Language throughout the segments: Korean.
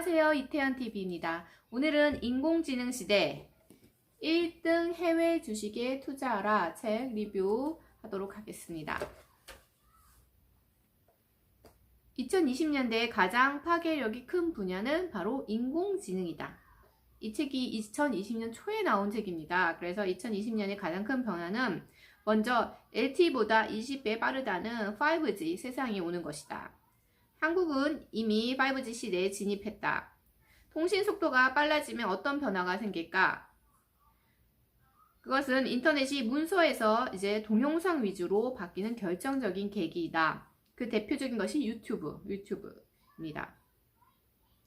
안녕하세요. 이태현TV입니다. 오늘은 인공지능 시대 1등 해외 주식에 투자하라 책 리뷰하도록 하겠습니다. 2020년대에 가장 파괴력이 큰 분야는 바로 인공지능이다. 이 책이 2020년 초에 나온 책입니다. 그래서 2020년에 가장 큰 변화는 먼저 LTE보다 20배 빠르다는 5G 세상이 오는 것이다. 한국은 이미 5G 시대에 진입했다. 통신 속도가 빨라지면 어떤 변화가 생길까? 그것은 인터넷이 문서에서 이제 동영상 위주로 바뀌는 결정적인 계기이다. 그 대표적인 것이 유튜브입니다.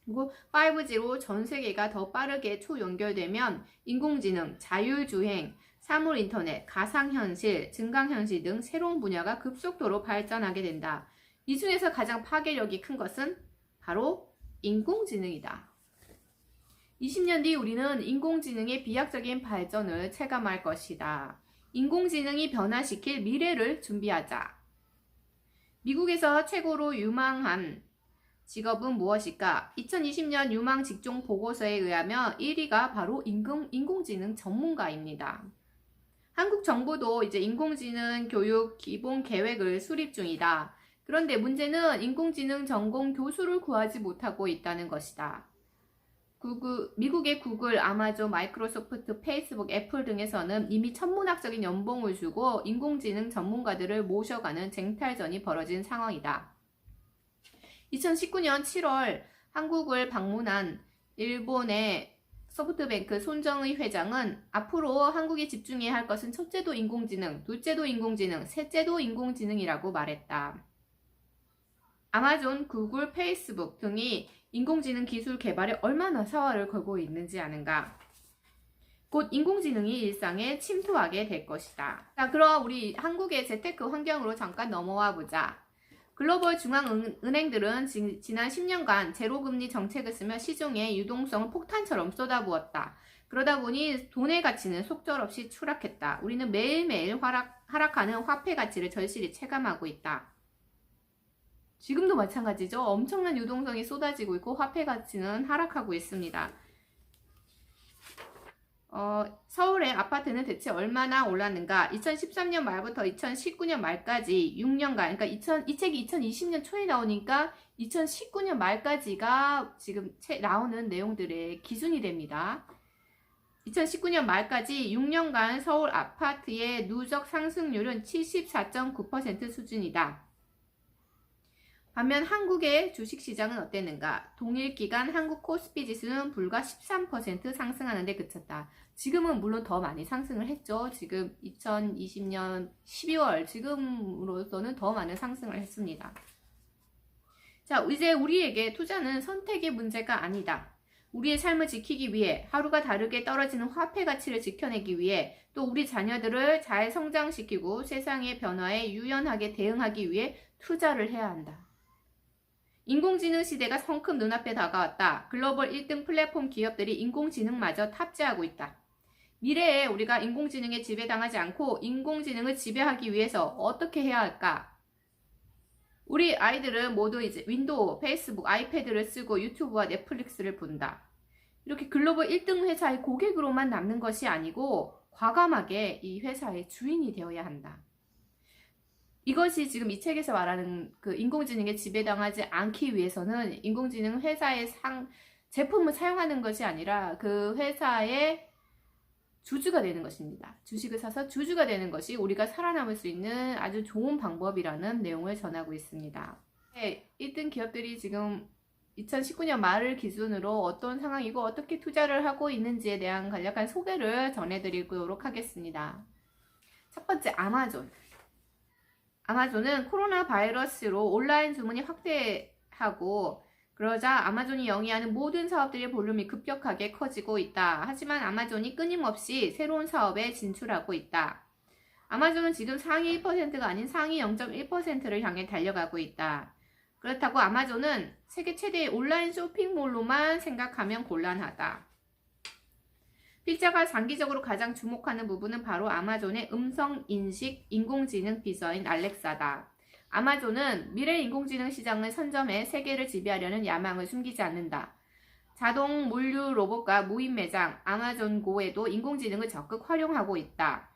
그리고 5G로 전 세계가 더 빠르게 초연결되면 인공지능, 자율주행, 사물인터넷, 가상현실, 증강현실 등 새로운 분야가 급속도로 발전하게 된다. 이 중에서 가장 파괴력이 큰 것은 바로 인공지능이다. 20년 뒤 우리는 인공지능의 비약적인 발전을 체감할 것이다. 인공지능이 변화시킬 미래를 준비하자. 미국에서 최고로 유망한 직업은 무엇일까? 2020년 유망 직종 보고서에 의하면 1위가 바로 인공지능 전문가입니다. 한국 정부도 이제 인공지능 교육 기본 계획을 수립 중이다. 그런데 문제는 인공지능 전공 교수를 구하지 못하고 있다는 것이다. 미국의 구글, 아마존, 마이크로소프트, 페이스북, 애플 등에서는 이미 천문학적인 연봉을 주고 인공지능 전문가들을 모셔가는 쟁탈전이 벌어진 상황이다. 2019년 7월 한국을 방문한 일본의 소프트뱅크 손정의 회장은 앞으로 한국이 집중해야 할 것은 첫째도 인공지능, 둘째도 인공지능, 셋째도 인공지능이라고 말했다. 아마존, 구글, 페이스북 등이 인공지능 기술 개발에 얼마나 사활을 걸고 있는지 아는가? 곧 인공지능이 일상에 침투하게 될 것이다. 자, 그럼 우리 한국의 재테크 환경으로 잠깐 넘어와 보자. 글로벌 중앙은행들은 지난 10년간 제로금리 정책을 쓰며 시중에 유동성을 폭탄처럼 쏟아부었다. 그러다 보니 돈의 가치는 속절없이 추락했다. 우리는 매일매일 하락하는 화폐 가치를 절실히 체감하고 있다. 지금도 마찬가지죠. 엄청난 유동성이 쏟아지고 있고 화폐 가치는 하락하고 있습니다. 서울의 아파트는 대체 얼마나 올랐는가? 2013년 말부터 2019년 말까지 6년간, 그러니까 이 책이 2020년 초에 나오니까 2019년 말까지가 지금 나오는 내용들의 기준이 됩니다. 2019년 말까지 6년간 서울 아파트의 누적 상승률은 74.9% 수준이다. 반면 한국의 주식시장은 어땠는가? 동일 기간 한국 코스피 지수는 불과 13% 상승하는 데 그쳤다. 지금은 물론 더 많이 상승을 했죠. 지금 2020년 12월 지금으로서는 더 많은 상승을 했습니다. 자, 이제 우리에게 투자는 선택의 문제가 아니다. 우리의 삶을 지키기 위해, 하루가 다르게 떨어지는 화폐 가치를 지켜내기 위해, 또 우리 자녀들을 잘 성장시키고 세상의 변화에 유연하게 대응하기 위해 투자를 해야 한다. 인공지능 시대가 성큼 눈앞에 다가왔다. 글로벌 1등 플랫폼 기업들이 인공지능마저 탑재하고 있다. 미래에 우리가 인공지능에 지배당하지 않고 인공지능을 지배하기 위해서 어떻게 해야 할까? 우리 아이들은 모두 이제 윈도우, 페이스북, 아이패드를 쓰고 유튜브와 넷플릭스를 본다. 이렇게 글로벌 1등 회사의 고객으로만 남는 것이 아니고 과감하게 이 회사의 주인이 되어야 한다. 이것이 지금 이 책에서 말하는 그 인공지능에 지배당하지 않기 위해서는 인공지능 회사의 제품을 사용하는 것이 아니라 그 회사의 주주가 되는 것입니다. 주식을 사서 주주가 되는 것이 우리가 살아남을 수 있는 아주 좋은 방법이라는 내용을 전하고 있습니다. 1등 기업들이 지금 2019년 말을 기준으로 어떤 상황이고 어떻게 투자를 하고 있는지에 대한 간략한 소개를 전해드리도록 하겠습니다. 첫 번째, 아마존. 아마존은 코로나 바이러스로 온라인 주문이 확대하고 그러자 아마존이 영위하는 모든 사업들의 볼륨이 급격하게 커지고 있다. 하지만 아마존이 끊임없이 새로운 사업에 진출하고 있다. 아마존은 지금 상위 1%가 아닌 상위 0.1%를 향해 달려가고 있다. 그렇다고 아마존은 세계 최대의 온라인 쇼핑몰로만 생각하면 곤란하다. 필자가 장기적으로 가장 주목하는 부분은 바로 아마존의 음성인식 인공지능 비서인 알렉사다. 아마존은 미래 인공지능 시장을 선점해 세계를 지배하려는 야망을 숨기지 않는다. 자동 물류 로봇과 무인 매장, 아마존고에도 인공지능을 적극 활용하고 있다.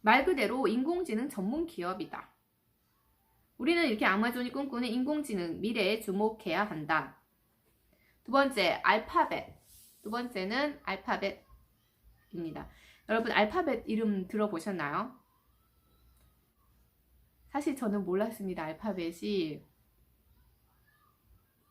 말 그대로 인공지능 전문 기업이다. 우리는 이렇게 아마존이 꿈꾸는 인공지능 미래에 주목해야 한다. 두 번째, 알파벳. 두 번째는 알파벳입니다. 여러분, 알파벳 이름 들어보셨나요? 사실 저는 몰랐습니다. 알파벳이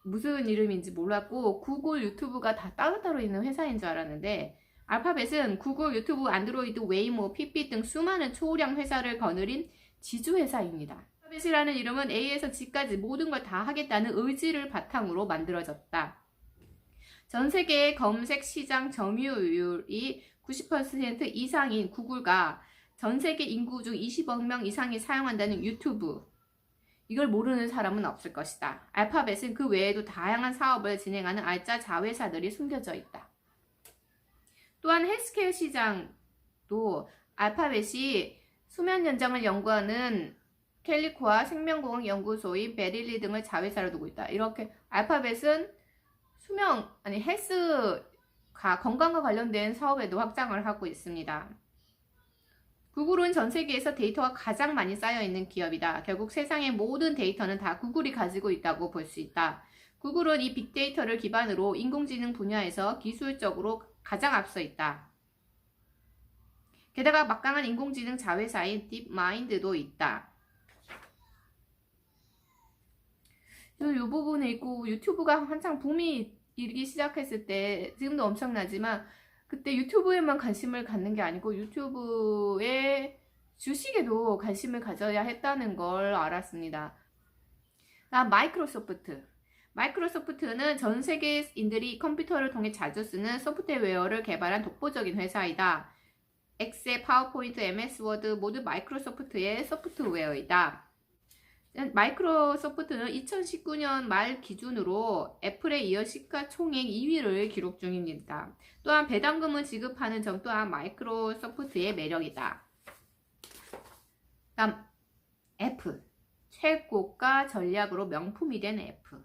무슨 이름인지 몰랐고 구글, 유튜브가 다 따로따로 있는 회사인 줄 알았는데 알파벳은 구글, 유튜브, 안드로이드, 웨이모, 핏빛 등 수많은 초우량 회사를 거느린 지주회사입니다. 알파벳이라는 이름은 A에서 G까지 모든 걸 다 하겠다는 의지를 바탕으로 만들어졌다. 전 세계의 검색 시장 점유율이 90% 이상인 구글과 전 세계 인구 중 20억 명 이상이 사용한다는 유튜브, 이걸 모르는 사람은 없을 것이다. 알파벳은 그 외에도 다양한 사업을 진행하는 알짜 자회사들이 숨겨져 있다. 또한 헬스케어 시장도 알파벳이 수면 연장을 연구하는 캘리코와 생명공학 연구소인 베릴리 등을 자회사로 두고 있다. 이렇게 알파벳은 헬스가 건강과 관련된 사업에도 확장을 하고 있습니다. 구글은 전 세계에서 데이터가 가장 많이 쌓여있는 기업이다. 결국 세상의 모든 데이터는 다 구글이 가지고 있다고 볼 수 있다. 구글은 이 빅데이터를 기반으로 인공지능 분야에서 기술적으로 가장 앞서 있다. 게다가 막강한 인공지능 자회사인 딥마인드도 있다. 이 부분을 읽고 유튜브가 한창 붐이 일기 시작했을 때, 지금도 엄청나지만 그때 유튜브에만 관심을 갖는 게 아니고 유튜브의 주식에도 관심을 가져야 했다는 걸 알았습니다. 마이크로소프트는 전 세계인들이 컴퓨터를 통해 자주 쓰는 소프트웨어를 개발한 독보적인 회사이다. 엑셀, 파워포인트, MS 워드 모두 마이크로소프트의 소프트웨어이다. 마이크로소프트는 2019년 말 기준으로 애플에 이어 시가총액 2위를 기록 중입니다. 또한 배당금을 지급하는 점 또한 마이크로소프트의 매력이다. 다음 F, 최고가 전략으로 명품이 된 F.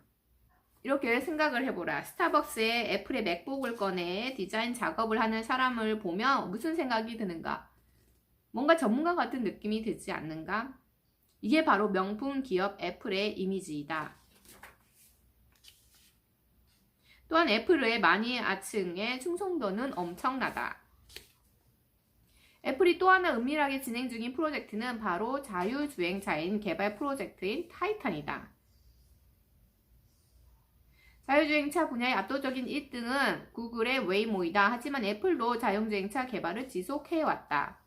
이렇게 생각을 해보라. 스타벅스에 애플의 맥북을 꺼내 디자인 작업을 하는 사람을 보면 무슨 생각이 드는가? 뭔가 전문가 같은 느낌이 들지 않는가? 이게 바로 명품 기업 애플의 이미지이다. 또한 애플의 마니아층의 충성도는 엄청나다. 애플이 또 하나 은밀하게 진행 중인 프로젝트는 바로 자율주행차인 개발 프로젝트인 타이탄이다. 자율주행차 분야의 압도적인 1등은 구글의 웨이모이다. 하지만 애플도 자율주행차 개발을 지속해왔다.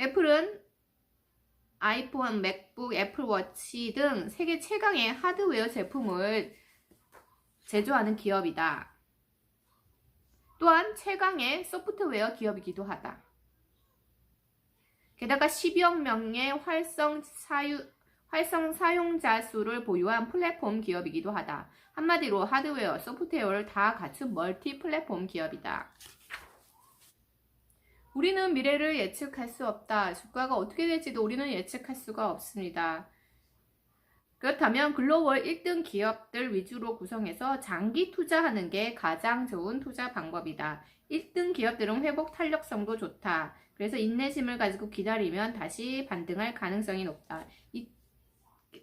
애플은 아이폰, 맥북, 애플워치 등 세계 최강의 하드웨어 제품을 제조하는 기업이다. 또한 최강의 소프트웨어 기업이기도 하다. 게다가 12억 명의 활성 사용자 수를 보유한 플랫폼 기업이기도 하다. 한마디로 하드웨어, 소프트웨어를 다 갖춘 멀티 플랫폼 기업이다. 우리는 미래를 예측할 수 없다. 주가가 어떻게 될지도 우리는 예측할 수가 없습니다. 그렇다면 글로벌 1등 기업들 위주로 구성해서 장기 투자하는 게 가장 좋은 투자 방법이다. 1등 기업들은 회복 탄력성도 좋다. 그래서 인내심을 가지고 기다리면 다시 반등할 가능성이 높다.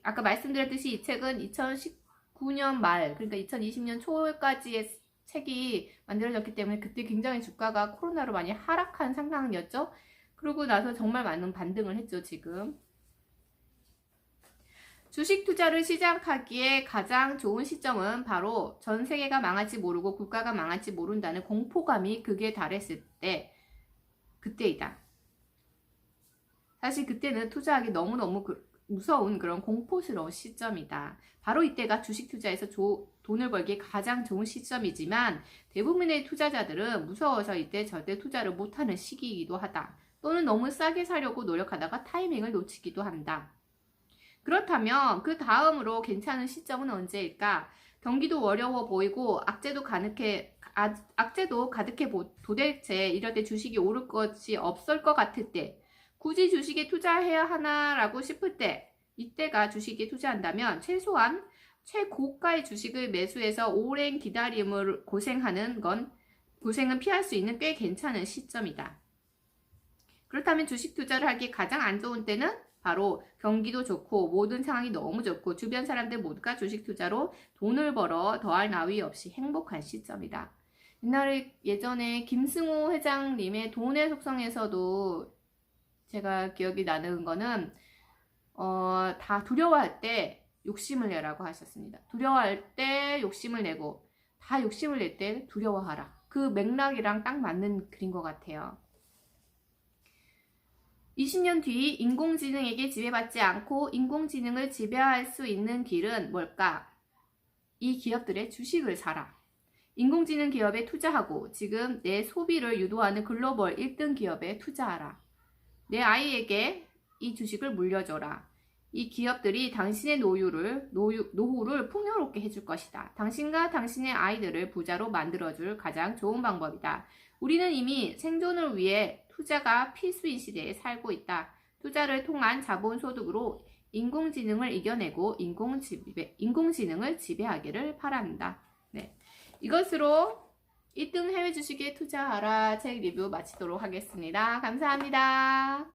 아까 말씀드렸듯이 이 책은 2019년 말, 그러니까 2020년 초까지의 책이 만들어졌기 때문에 그때 굉장히 주가가 코로나로 많이 하락한 상황이었죠. 그러고 나서 정말 많은 반등을 했죠, 지금. 주식 투자를 시작하기에 가장 좋은 시점은 바로 전 세계가 망할지 모르고 국가가 망할지 모른다는 공포감이 극에 달했을 때, 그때이다. 사실 그때는 투자하기 너무너무 무서운 그런 공포스러운 시점이다. 바로 이때가 주식 투자에서 돈을 벌기에 가장 좋은 시점이지만 대부분의 투자자들은 무서워서 이때 절대 투자를 못하는 시기이기도 하다. 또는 너무 싸게 사려고 노력하다가 타이밍을 놓치기도 한다. 그렇다면 그 다음으로 괜찮은 시점은 언제일까? 경기도 어려워 보이고 악재도 가득해 도대체 이럴 때 주식이 오를 것이 없을 것 같을 때, 굳이 주식에 투자해야 하나라고 싶을 때, 이때가 주식에 투자한다면 최소한 최고가의 주식을 매수해서 오랜 기다림을 고생은 피할 수 있는 꽤 괜찮은 시점이다. 그렇다면 주식 투자를 하기 가장 안 좋은 때는 바로 경기도 좋고 모든 상황이 너무 좋고 주변 사람들 모두가 주식 투자로 돈을 벌어 더할 나위 없이 행복한 시점이다. 예전에 김승호 회장님의 돈의 속성에서도 제가 기억이 나는 거는 다 두려워할 때 욕심을 내라고 하셨습니다. 두려워할 때 욕심을 내고 다 욕심을 낼 때 두려워하라. 그 맥락이랑 딱 맞는 글인 것 같아요. 20년 뒤 인공지능에게 지배받지 않고 인공지능을 지배할 수 있는 길은 뭘까? 이 기업들의 주식을 사라. 인공지능 기업에 투자하고 지금 내 소비를 유도하는 글로벌 1등 기업에 투자하라. 내 아이에게 이 주식을 물려줘라. 이 기업들이 당신의 노후를 풍요롭게 해줄 것이다. 당신과 당신의 아이들을 부자로 만들어줄 가장 좋은 방법이다. 우리는 이미 생존을 위해 투자가 필수인 시대에 살고 있다. 투자를 통한 자본소득으로 인공지능을 이겨내고 인공지능을 지배하기를 바란다. 네. 이것으로 1등 해외 주식에 투자하라 책 리뷰 마치도록 하겠습니다. 감사합니다.